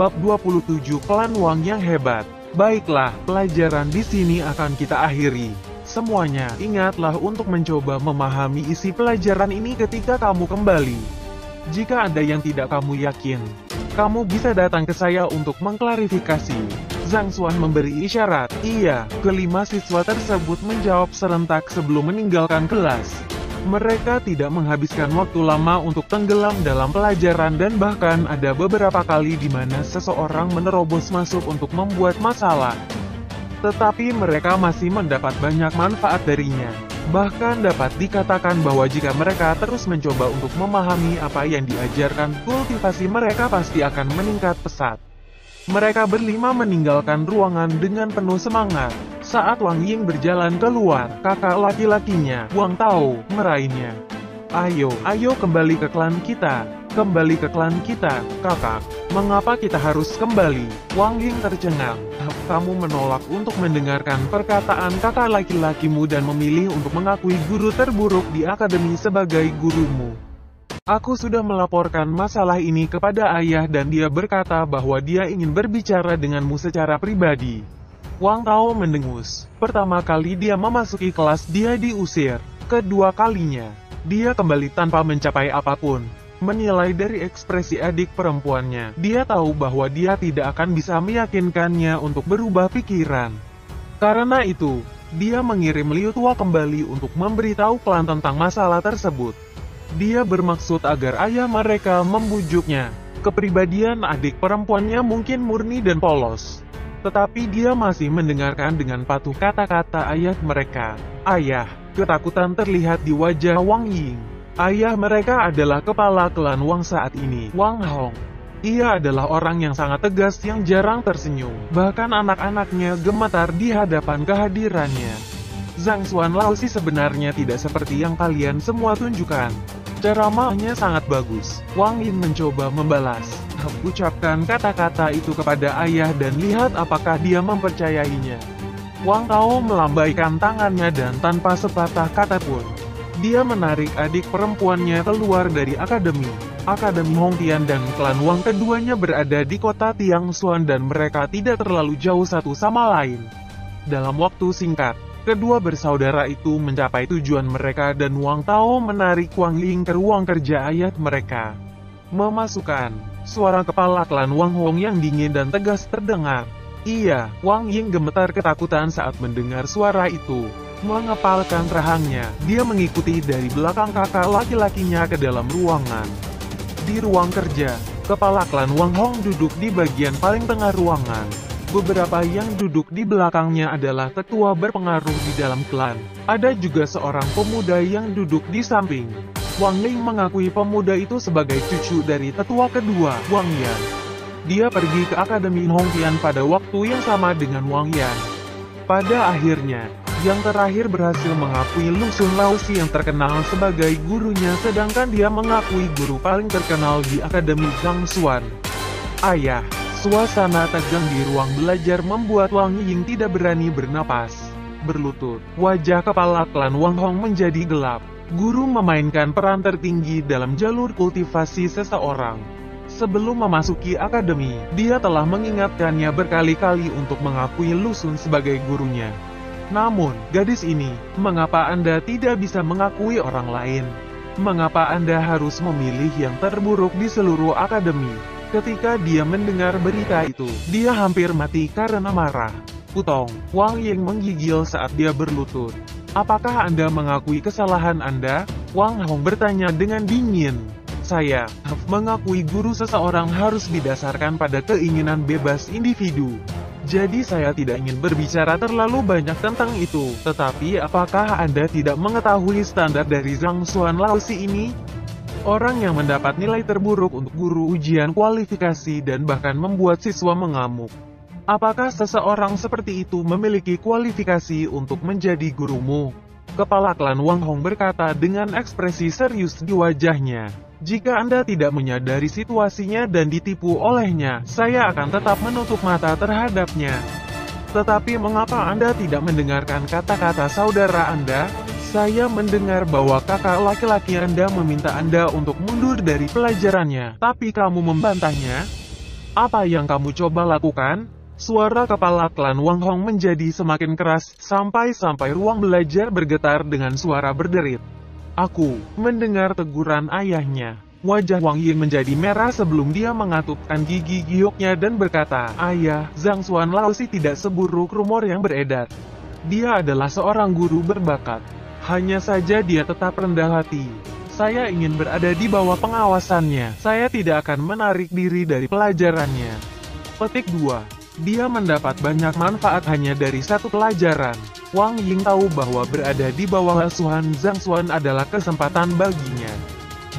Bab 27 Klan Wang yang hebat. Baiklah, pelajaran di sini akan kita akhiri. Semuanya, ingatlah untuk mencoba memahami isi pelajaran ini ketika kamu kembali. Jika ada yang tidak kamu yakin, kamu bisa datang ke saya untuk mengklarifikasi. Zhang Xuan memberi isyarat. Iya, kelima siswa tersebut menjawab serentak sebelum meninggalkan kelas. Mereka tidak menghabiskan waktu lama untuk tenggelam dalam pelajaran dan bahkan ada beberapa kali di mana seseorang menerobos masuk untuk membuat masalah. Tetapi mereka masih mendapat banyak manfaat darinya. Bahkan dapat dikatakan bahwa jika mereka terus mencoba untuk memahami apa yang diajarkan, kultivasi mereka pasti akan meningkat pesat. Mereka berlima meninggalkan ruangan dengan penuh semangat. Saat Wang Ying berjalan keluar, kakak laki-lakinya, Wang Tao, meraihnya. Ayo kembali ke klan kita. Kembali ke klan kita, kakak. Mengapa kita harus kembali? Wang Ying tercengang. Kamu menolak untuk mendengarkan perkataan kakak laki-lakimu dan memilih untuk mengakui guru terburuk di akademi sebagai gurumu. Aku sudah melaporkan masalah ini kepada ayah dan dia berkata bahwa dia ingin berbicara denganmu secara pribadi. Wang Tao mendengus. Pertama kali dia memasuki kelas dia diusir. Kedua kalinya, dia kembali tanpa mencapai apapun. Menilai dari ekspresi adik perempuannya, dia tahu bahwa dia tidak akan bisa meyakinkannya untuk berubah pikiran. Karena itu, dia mengirim Liu Tua kembali untuk memberitahu klan tentang masalah tersebut. Dia bermaksud agar ayah mereka membujuknya. Kepribadian adik perempuannya mungkin murni dan polos. Tetapi dia masih mendengarkan dengan patuh kata-kata ayah mereka. Ayah, ketakutan terlihat di wajah Wang Ying. Ayah mereka adalah kepala klan Wang saat ini, Wang Hong. Ia adalah orang yang sangat tegas yang jarang tersenyum. Bahkan anak-anaknya gemetar di hadapan kehadirannya. Zhang Xuan Laosi sebenarnya tidak seperti yang kalian semua tunjukkan. Ceramahnya sangat bagus. Wang Ying mencoba membalas. Ucapkan kata-kata itu kepada ayah dan lihat apakah dia mempercayainya. Wang Tao melambaikan tangannya dan tanpa sepatah kata pun, dia menarik adik perempuannya keluar dari akademi. Akademi Hongtian dan klan Wang keduanya berada di kota Tiangshuan dan mereka tidak terlalu jauh satu sama lain. Dalam waktu singkat, kedua bersaudara itu mencapai tujuan mereka dan Wang Tao menarik Wang Ying ke ruang kerja ayah mereka. Memasukkan. Suara kepala klan Wang Hong yang dingin dan tegas terdengar. Iya, Wang Ying gemetar ketakutan saat mendengar suara itu. Mengepalkan rahangnya, dia mengikuti dari belakang kakak laki-lakinya ke dalam ruangan. Di ruang kerja, kepala klan Wang Hong duduk di bagian paling tengah ruangan. Beberapa yang duduk di belakangnya adalah tetua berpengaruh di dalam klan. Ada juga seorang pemuda yang duduk di samping. Wang Ling mengakui pemuda itu sebagai cucu dari tetua kedua, Wang Yan. Dia pergi ke Akademi Hongtian pada waktu yang sama dengan Wang Yan. Pada akhirnya, yang terakhir berhasil mengakui Lu Xun Laosi yang terkenal sebagai gurunya sedangkan dia mengakui guru paling terkenal di Akademi Zhang Xuan. Ayah, suasana tegang di ruang belajar membuat Wang Ying tidak berani bernapas. Berlutut, wajah kepala klan Wang Hong menjadi gelap. Guru memainkan peran tertinggi dalam jalur kultivasi seseorang. Sebelum memasuki akademi, dia telah mengingatkannya berkali-kali untuk mengakui Lu Xun sebagai gurunya. Namun, gadis ini, mengapa Anda tidak bisa mengakui orang lain? Mengapa Anda harus memilih yang terburuk di seluruh akademi? Ketika dia mendengar berita itu, dia hampir mati karena marah. Putong, Wang Ying menggigil saat dia berlutut. Apakah Anda mengakui kesalahan Anda? Wang Hong bertanya dengan dingin. Saya mengakui guru seseorang harus didasarkan pada keinginan bebas individu. Jadi saya tidak ingin berbicara terlalu banyak tentang itu. Tetapi apakah Anda tidak mengetahui standar dari Zhang Xuan Laosi ini? Orang yang mendapat nilai terburuk untuk guru ujian kualifikasi dan bahkan membuat siswa mengamuk. Apakah seseorang seperti itu memiliki kualifikasi untuk menjadi gurumu? Kepala klan Wang Hong berkata dengan ekspresi serius di wajahnya. Jika Anda tidak menyadari situasinya dan ditipu olehnya, saya akan tetap menutup mata terhadapnya. Tetapi mengapa Anda tidak mendengarkan kata-kata saudara Anda? Saya mendengar bahwa kakak laki-laki Anda meminta Anda untuk mundur dari pelajarannya, tapi kamu membantahnya. Apa yang kamu coba lakukan? Suara kepala klan Wang Hong menjadi semakin keras, sampai-sampai ruang belajar bergetar dengan suara berderit. Aku mendengar teguran ayahnya. Wajah Wang Ying menjadi merah sebelum dia mengatupkan gigi gioknya dan berkata, "Ayah, Zhang Xuan Laozi tidak seburuk rumor yang beredar. Dia adalah seorang guru berbakat. Hanya saja dia tetap rendah hati. Saya ingin berada di bawah pengawasannya. Saya tidak akan menarik diri dari pelajarannya." Petik 2. Dia mendapat banyak manfaat hanya dari satu pelajaran. Wang Ying tahu bahwa berada di bawah asuhan Zhang Xuan adalah kesempatan baginya.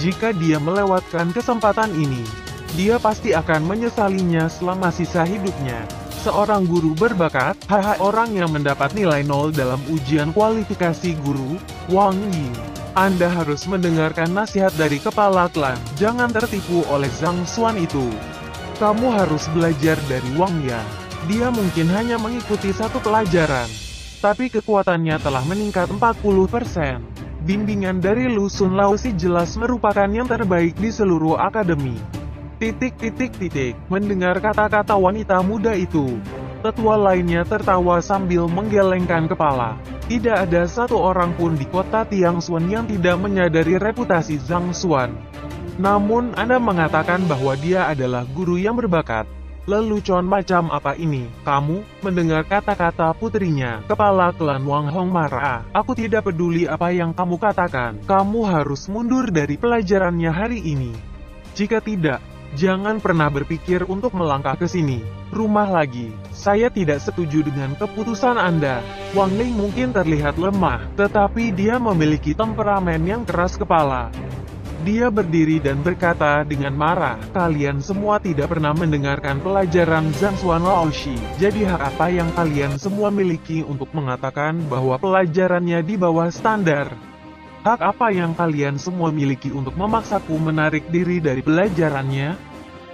Jika dia melewatkan kesempatan ini, dia pasti akan menyesalinya selama sisa hidupnya. Seorang guru berbakat, orang yang mendapat nilai 0 dalam ujian kualifikasi guru, Wang Ying. Anda harus mendengarkan nasihat dari kepala klan, jangan tertipu oleh Zhang Xuan itu. Kamu harus belajar dari Wang Ya. Dia mungkin hanya mengikuti satu pelajaran, tapi kekuatannya telah meningkat 40%. Bimbingan dari Lu Xun Laozi jelas merupakan yang terbaik di seluruh akademi. Mendengar kata-kata wanita muda itu, tetua lainnya tertawa sambil menggelengkan kepala. Tidak ada satu orang pun di kota Tiangxuan yang tidak menyadari reputasi Zhang Xuan. Namun Anda mengatakan bahwa dia adalah guru yang berbakat. Lelucon macam apa ini? Kamu mendengar kata-kata putrinya. Kepala klan Wang Hong marah. Aku tidak peduli apa yang kamu katakan. Kamu harus mundur dari pelajarannya hari ini. Jika tidak, jangan pernah berpikir untuk melangkah ke sini. Rumah lagi. Saya tidak setuju dengan keputusan Anda. Wang Ling mungkin terlihat lemah, tetapi dia memiliki temperamen yang keras kepala. Dia berdiri dan berkata dengan marah, "Kalian semua tidak pernah mendengarkan pelajaran Zhang Xuan Laozi. Jadi hak apa yang kalian semua miliki untuk mengatakan bahwa pelajarannya di bawah standar? Hak apa yang kalian semua miliki untuk memaksaku menarik diri dari pelajarannya?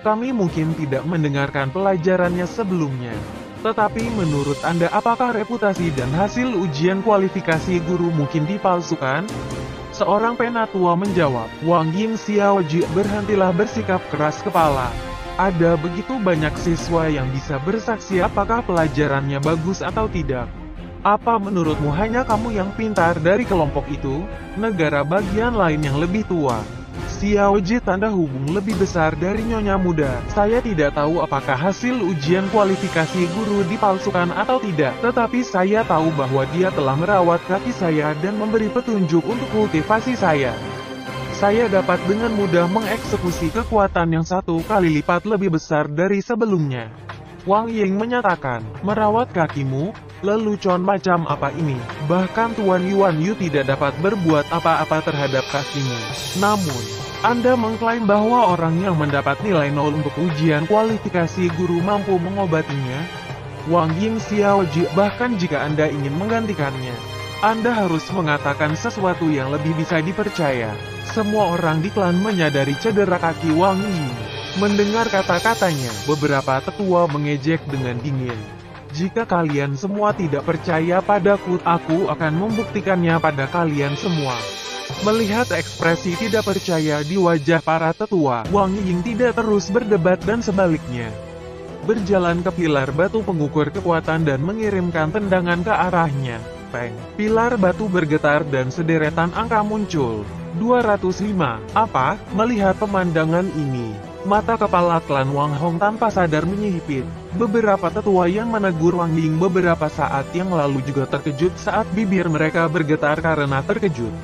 Kami mungkin tidak mendengarkan pelajarannya sebelumnya. Tetapi menurut Anda apakah reputasi dan hasil ujian kualifikasi guru mungkin dipalsukan?" Seorang penatua menjawab. Wang Ying Xiaoji, berhentilah bersikap keras kepala. Ada begitu banyak siswa yang bisa bersaksi apakah pelajarannya bagus atau tidak. Apa menurutmu hanya kamu yang pintar dari kelompok itu? Negara bagian lain yang lebih tua. Xiaoji tanda hubung lebih besar dari nyonya muda. Saya tidak tahu apakah hasil ujian kualifikasi guru dipalsukan atau tidak, tetapi saya tahu bahwa dia telah merawat kaki saya dan memberi petunjuk untuk kultivasi saya. Saya dapat dengan mudah mengeksekusi kekuatan yang 1 kali lipat lebih besar dari sebelumnya. Wang Ying menyatakan, "Merawat kakimu? Lelucon macam apa ini? Bahkan Tuan Yuan Yu tidak dapat berbuat apa-apa terhadap kakimu. Namun, Anda mengklaim bahwa orang yang mendapat nilai 0 untuk ujian kualifikasi guru mampu mengobatinya?" Wang Ying Xiaoji, bahkan jika Anda ingin menggantikannya, Anda harus mengatakan sesuatu yang lebih bisa dipercaya. Semua orang di klan menyadari cedera kaki Wang Ying. Mendengar kata-katanya, beberapa tetua mengejek dengan dingin. "Jika kalian semua tidak percaya padaku, aku akan membuktikannya pada kalian semua." Melihat ekspresi tidak percaya di wajah para tetua, Wang Ying tidak terus berdebat dan sebaliknya berjalan ke pilar batu pengukur kekuatan dan mengirimkan tendangan ke arahnya. Peng! Pilar batu bergetar dan sederetan angka muncul. 205. Apa? Melihat pemandangan ini, mata kepala klan Wang Hong tanpa sadar menyipit. Beberapa tetua yang menegur Wang Ying beberapa saat yang lalu juga terkejut saat bibir mereka bergetar karena terkejut.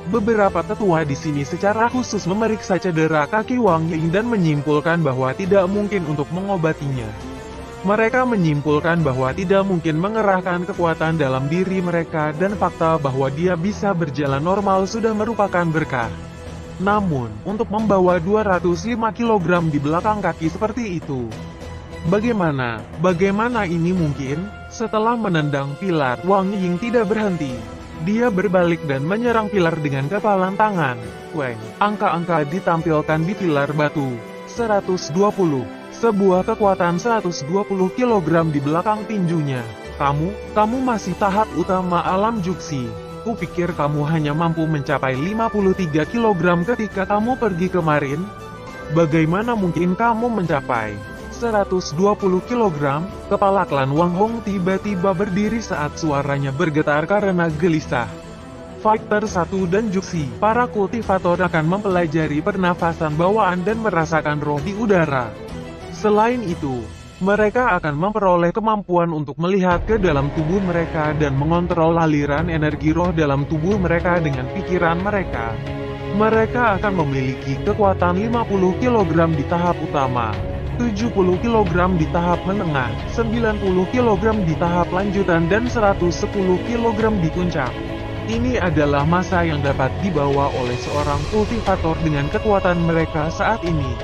Beberapa tetua di sini secara khusus memeriksa cedera kaki Wang Ying dan menyimpulkan bahwa tidak mungkin untuk mengobatinya. Mereka menyimpulkan bahwa tidak mungkin mengerahkan kekuatan dalam diri mereka dan fakta bahwa dia bisa berjalan normal sudah merupakan berkah. Namun, untuk membawa 205 kg di belakang kaki seperti itu, bagaimana ini mungkin? Setelah menendang pilar, Wang Ying tidak berhenti. Dia berbalik dan menyerang pilar dengan kepalan tangan. Weng, angka-angka ditampilkan di pilar batu. 120. Sebuah kekuatan 120 kg di belakang tinjunya. Kamu masih tahap utama alam Juksi. Kupikir kamu hanya mampu mencapai 53 kg ketika kamu pergi kemarin. Bagaimana mungkin kamu mencapai 120 kg, kepala klan Wang Hong tiba-tiba berdiri saat suaranya bergetar karena gelisah. Fighter 1 dan Juxi, para kultivator akan mempelajari pernafasan bawaan dan merasakan roh di udara. Selain itu, mereka akan memperoleh kemampuan untuk melihat ke dalam tubuh mereka dan mengontrol aliran energi roh dalam tubuh mereka dengan pikiran mereka. Mereka akan memiliki kekuatan 50 kg di tahap utama, 70 kg di tahap menengah, 90 kg di tahap lanjutan dan 110 kg di puncak. Ini adalah massa yang dapat dibawa oleh seorang kultivator dengan kekuatan mereka saat ini.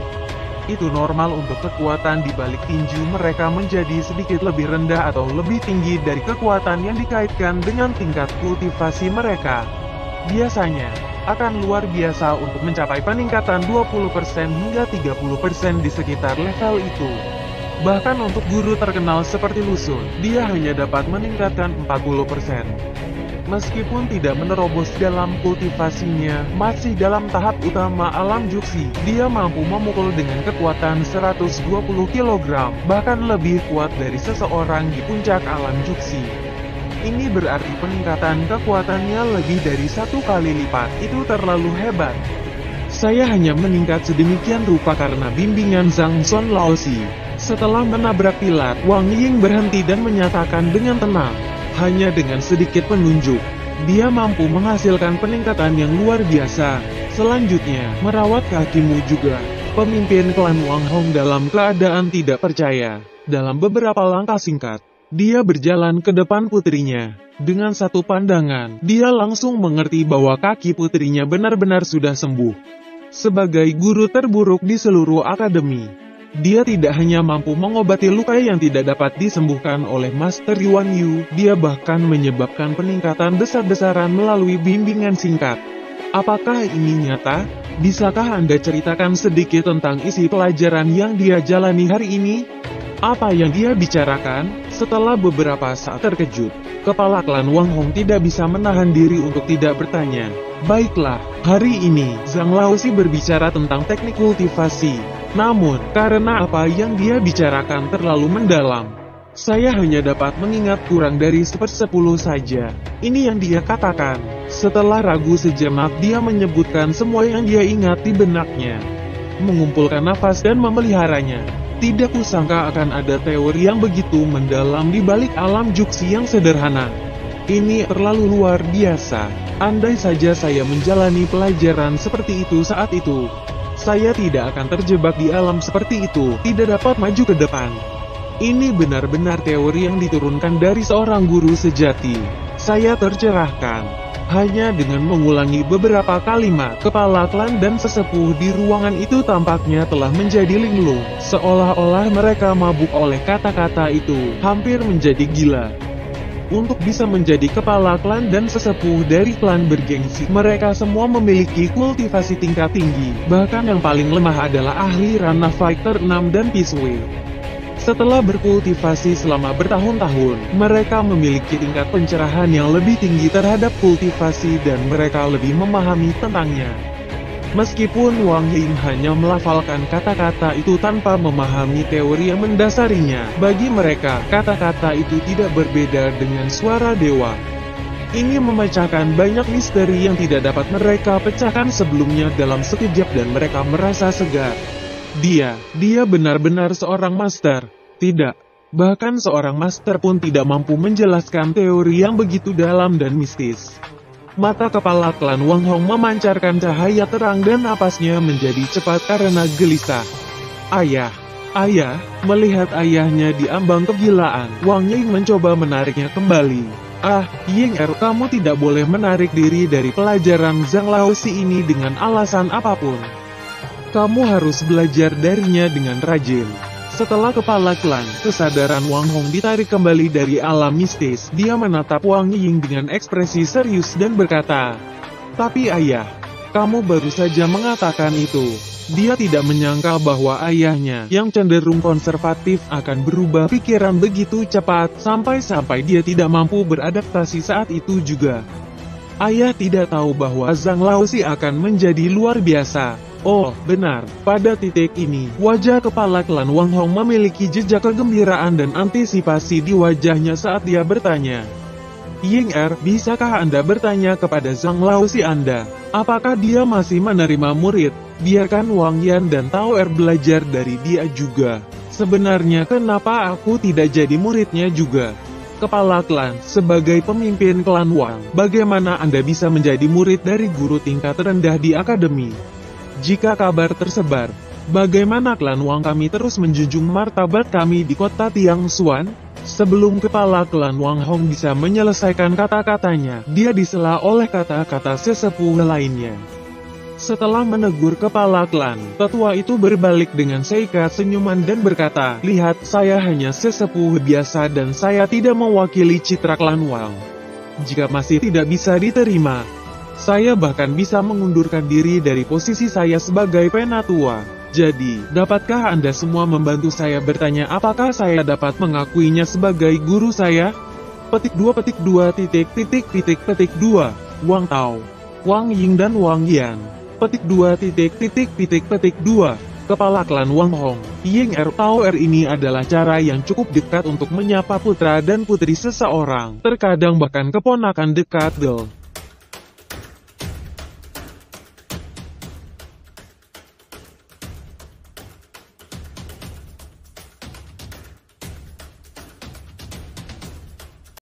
Itu normal untuk kekuatan di balik tinju mereka menjadi sedikit lebih rendah atau lebih tinggi dari kekuatan yang dikaitkan dengan tingkat kultivasi mereka. Biasanya, akan luar biasa untuk mencapai peningkatan 20% hingga 30% di sekitar level itu. Bahkan untuk guru terkenal seperti Lusun, dia hanya dapat meningkatkan 40%. Meskipun tidak menerobos dalam kultivasinya, masih dalam tahap utama alam Juxi, dia mampu memukul dengan kekuatan 120 kg, bahkan lebih kuat dari seseorang di puncak alam Juxi. Ini berarti peningkatan kekuatannya lebih dari 1 kali lipat. Itu terlalu hebat. Saya hanya meningkat sedemikian rupa karena bimbingan Zhang Son Laozi. Setelah menabrak pilar, Wang Ying berhenti dan menyatakan dengan tenang. Hanya dengan sedikit penunjuk, dia mampu menghasilkan peningkatan yang luar biasa. Selanjutnya, merawat kakimu juga. Pemimpin klan Wang Hong dalam keadaan tidak percaya. Dalam beberapa langkah singkat, dia berjalan ke depan putrinya. Dengan satu pandangan, dia langsung mengerti bahwa kaki putrinya benar-benar sudah sembuh. Sebagai guru terburuk di seluruh akademi, dia tidak hanya mampu mengobati luka yang tidak dapat disembuhkan oleh Master Yuan Yu, dia bahkan menyebabkan peningkatan besar-besaran melalui bimbingan singkat. Apakah ini nyata? Bisakah Anda ceritakan sedikit tentang isi pelajaran yang dia jalani hari ini? Apa yang dia bicarakan? Setelah beberapa saat terkejut, kepala klan Wang Hong tidak bisa menahan diri untuk tidak bertanya. Baiklah, hari ini, Zhang Laozi berbicara tentang teknik kultivasi. Namun, karena apa yang dia bicarakan terlalu mendalam, saya hanya dapat mengingat kurang dari 1/10 saja. Ini yang dia katakan. Setelah ragu sejenak, dia menyebutkan semua yang dia ingat di benaknya. Mengumpulkan nafas dan memeliharanya. Tidak kusangka akan ada teori yang begitu mendalam di balik alam Juxi yang sederhana. Ini terlalu luar biasa. Andai saja saya menjalani pelajaran seperti itu saat itu, saya tidak akan terjebak di alam seperti itu, tidak dapat maju ke depan. Ini benar-benar teori yang diturunkan dari seorang guru sejati. Saya tercerahkan. Hanya dengan mengulangi beberapa kalimat, kepala klan dan sesepuh di ruangan itu tampaknya telah menjadi linglung, seolah-olah mereka mabuk oleh kata-kata itu, hampir menjadi gila. Untuk bisa menjadi kepala klan dan sesepuh dari klan bergengsi, mereka semua memiliki kultivasi tingkat tinggi, bahkan yang paling lemah adalah ahli ranah Fighter 6 dan Piswe. Setelah berkultivasi selama bertahun-tahun, mereka memiliki tingkat pencerahan yang lebih tinggi terhadap kultivasi dan mereka lebih memahami tentangnya. Meskipun Wang Ying hanya melafalkan kata-kata itu tanpa memahami teori yang mendasarinya, bagi mereka, kata-kata itu tidak berbeda dengan suara dewa. Ini memecahkan banyak misteri yang tidak dapat mereka pecahkan sebelumnya dalam sekejap dan mereka merasa segar. Dia benar-benar seorang master. Tidak. Bahkan seorang master pun tidak mampu menjelaskan teori yang begitu dalam dan mistis. Mata kepala klan Wang Hong memancarkan cahaya terang dan napasnya menjadi cepat karena gelisah. Ayah. Melihat ayahnya di ambang kegilaan, Wang Ying mencoba menariknya kembali. Ying kamu tidak boleh menarik diri dari pelajaran Zhang Laozi ini dengan alasan apapun. Kamu harus belajar darinya dengan rajin. Setelah kepala klan, kesadaran Wang Hong ditarik kembali dari alam mistis, dia menatap Wang Ying dengan ekspresi serius dan berkata, "Tapi ayah, kamu baru saja mengatakan itu." Dia tidak menyangka bahwa ayahnya, yang cenderung konservatif, akan berubah pikiran begitu cepat, sampai-sampai dia tidak mampu beradaptasi saat itu juga. Ayah tidak tahu bahwa Zhang Laozi akan menjadi luar biasa. Oh, benar. Pada titik ini, wajah kepala klan Wang Hong memiliki jejak kegembiraan dan antisipasi di wajahnya saat dia bertanya. Ying Er, bisakah Anda bertanya kepada Zhang Lao si Anda? Apakah dia masih menerima murid? Biarkan Wang Yan dan Tao Er belajar dari dia juga. Sebenarnya kenapa aku tidak jadi muridnya juga? Kepala klan, sebagai pemimpin klan Wang, bagaimana Anda bisa menjadi murid dari guru tingkat rendah di akademi? Jika kabar tersebar, bagaimana klan Wang kami terus menjunjung martabat kami di kota Tiangxuan? Sebelum kepala klan Wang Hong bisa menyelesaikan kata-katanya, dia disela oleh kata-kata sesepuh lainnya. Setelah menegur kepala klan, tetua itu berbalik dengan seikat senyuman dan berkata, "Lihat, saya hanya sesepuh biasa dan saya tidak mewakili citra klan Wang. Jika masih tidak bisa diterima, saya bahkan bisa mengundurkan diri dari posisi saya sebagai penatua. Jadi, dapatkah Anda semua membantu saya bertanya apakah saya dapat mengakuinya sebagai guru saya?" Petik 2. Wang Tao, Wang Ying dan Wang Yan. Petik 2. Kepala klan Wang Hong, Ying Er, Tao Er ini adalah cara yang cukup dekat untuk menyapa putra dan putri seseorang, terkadang bahkan keponakan dekat.